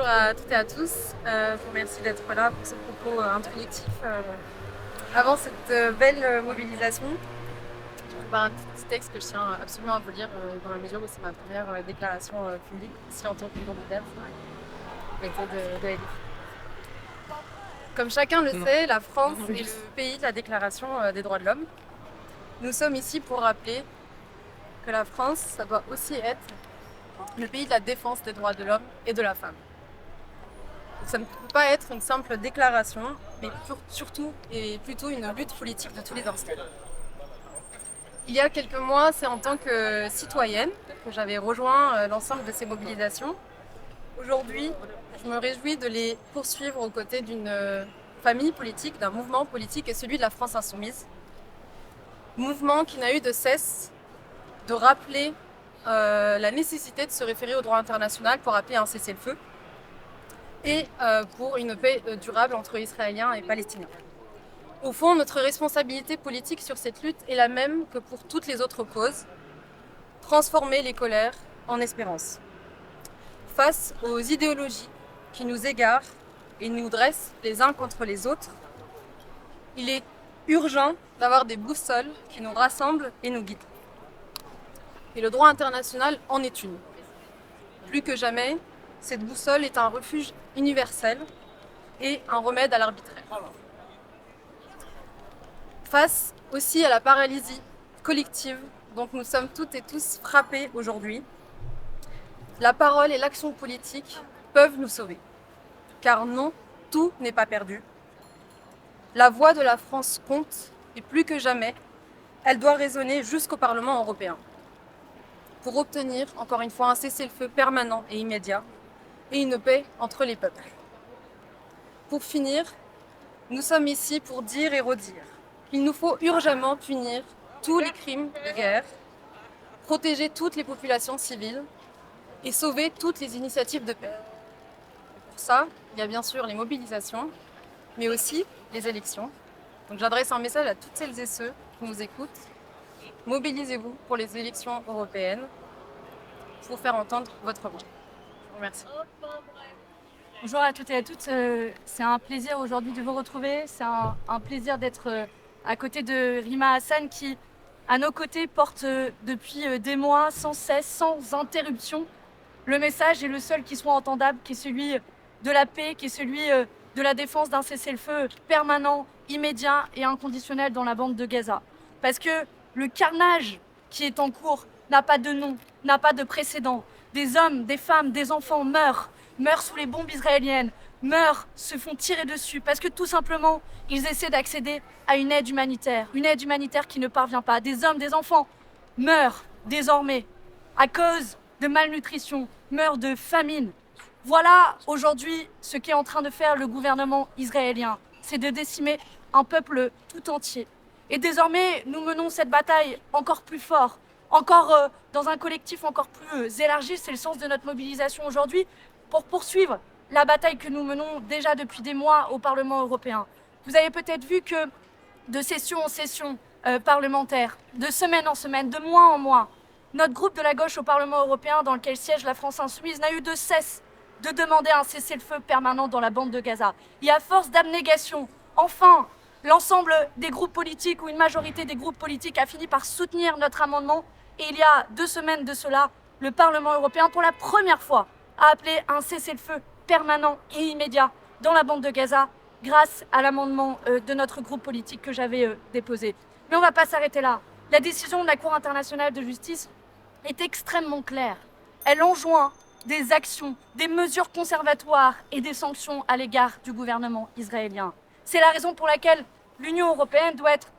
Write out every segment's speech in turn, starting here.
à toutes et à tous. Je vous remercie d'être là pour ce propos introductif avant cette belle mobilisation. Je vais vous faire un petit texte que je tiens absolument à vous lire dans la mesure où c'est ma première déclaration publique ici en tant que candidates de LFI. Comme chacun le sait, la France est le pays de la Déclaration des droits de l'homme. Nous sommes ici pour rappeler que la France, ça doit aussi être le pays de la défense des droits de l'homme et de la femme. Ça ne peut pas être une simple déclaration, mais surtout et plutôt une lutte politique de tous les instants. Il y a quelques mois, c'est en tant que citoyenne que j'avais rejoint l'ensemble de ces mobilisations. Aujourd'hui, je me réjouis de les poursuivre aux côtés d'une famille politique, d'un mouvement politique, et celui de la France Insoumise. Mouvement qui n'a eu de cesse de rappeler la nécessité de se référer au droit international pour appeler un cessez-le-feu et pour une paix durable entre Israéliens et Palestiniens. Au fond, notre responsabilité politique sur cette lutte est la même que pour toutes les autres causes, transformer les colères en espérance. Face aux idéologies qui nous égarent et nous dressent les uns contre les autres, il est urgent d'avoir des boussoles qui nous rassemblent et nous guident. Et le droit international en est une. Plus que jamais, cette boussole est un refuge universel et un remède à l'arbitraire. Face aussi à la paralysie collective dont nous sommes toutes et tous frappés aujourd'hui, la parole et l'action politique peuvent nous sauver. Car non, tout n'est pas perdu. La voix de la France compte et plus que jamais, elle doit résonner jusqu'au Parlement européen pour obtenir, encore une fois, un cessez-le-feu permanent et immédiat et une paix entre les peuples. Pour finir, nous sommes ici pour dire et redire qu'il nous faut urgemment punir tous les crimes de guerre, protéger toutes les populations civiles et sauver toutes les initiatives de paix. Et pour ça, il y a bien sûr les mobilisations, mais aussi les élections. Donc j'adresse un message à toutes celles et ceux qui nous écoutent. Mobilisez-vous pour les élections européennes pour faire entendre votre voix. Je vous remercie. Bonjour à toutes et à toutes. C'est un plaisir aujourd'hui de vous retrouver. C'est un plaisir d'être à côté de Rima Hassan qui, à nos côtés, porte depuis des mois, sans cesse, sans interruption, le message et le seul qui soit entendable, qui est celui de la paix, qui est celui de la défense d'un cessez-le-feu permanent, immédiat et inconditionnel dans la bande de Gaza. Parce que le carnage qui est en cours n'a pas de nom, n'a pas de précédent. Des hommes, des femmes, des enfants meurent sous les bombes israéliennes, se font tirer dessus parce que tout simplement, ils essaient d'accéder à une aide humanitaire qui ne parvient pas. Des hommes, des enfants meurent désormais à cause de malnutrition, meurent de famine. Voilà aujourd'hui ce qu'est en train de faire le gouvernement israélien, c'est de décimer un peuple tout entier. Et désormais, nous menons cette bataille encore plus fort, encore dans un collectif encore plus élargi, c'est le sens de notre mobilisation aujourd'hui, pour poursuivre la bataille que nous menons déjà depuis des mois au Parlement européen. Vous avez peut-être vu que de session en session parlementaire, de semaine en semaine, de mois en mois, notre groupe de la gauche au Parlement européen, dans lequel siège la France Insoumise, n'a eu de cesse de demander un cessez-le-feu permanent dans la bande de Gaza. Et à force d'abnégation, enfin, l'ensemble des groupes politiques ou une majorité des groupes politiques a fini par soutenir notre amendement. Et il y a 2 semaines de cela, le Parlement européen, pour la première fois, a appelé un cessez-le-feu permanent et immédiat dans la bande de Gaza grâce à l'amendement de notre groupe politique que j'avais déposé. Mais on ne va pas s'arrêter là. La décision de la Cour internationale de justice est extrêmement claire. Elle enjoint des actions, des mesures conservatoires et des sanctions à l'égard du gouvernement israélien. C'est la raison pour laquelle l'Union européenne doit être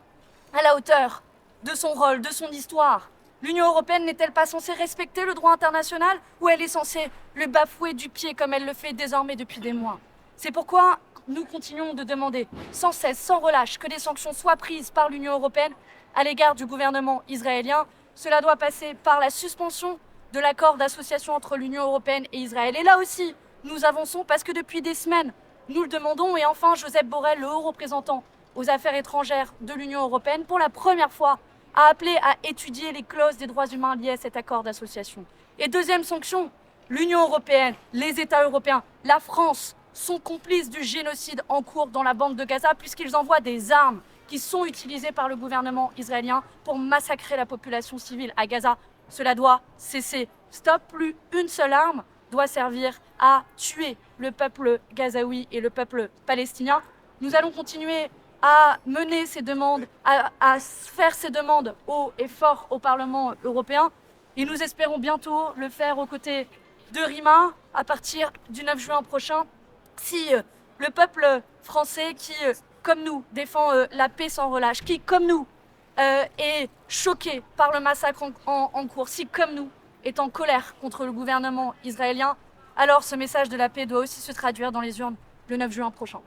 à la hauteur de son rôle, de son histoire. L'Union européenne n'est-elle pas censée respecter le droit international ou elle est censée le bafouer du pied comme elle le fait désormais depuis des mois? C'est pourquoi nous continuons de demander sans cesse, sans relâche, que des sanctions soient prises par l'Union européenne à l'égard du gouvernement israélien. Cela doit passer par la suspension de l'accord d'association entre l'Union européenne et Israël. Et là aussi, nous avançons parce que depuis des semaines, nous le demandons. Et enfin, Josep Borrell, le haut représentant aux affaires étrangères de l'Union européenne, pour la première fois, a appelé à étudier les clauses des droits humains liées à cet accord d'association. Et deuxième sanction, l'Union européenne, les États européens, la France sont complices du génocide en cours dans la bande de Gaza puisqu'ils envoient des armes qui sont utilisées par le gouvernement israélien pour massacrer la population civile à Gaza. Cela doit cesser. Stop, plus une seule arme doit servir à tuer le peuple gazaoui et le peuple palestinien. Nous allons continuer à mener ces demandes, à faire ces demandes haut et fort au Parlement européen. Et nous espérons bientôt le faire aux côtés de Rima à partir du 9 juin prochain. Si le peuple français qui, comme nous, défend la paix sans relâche, qui, comme nous, est choqué par le massacre en cours, si, comme nous, est en colère contre le gouvernement israélien, alors ce message de la paix doit aussi se traduire dans les urnes le 9 juin prochain.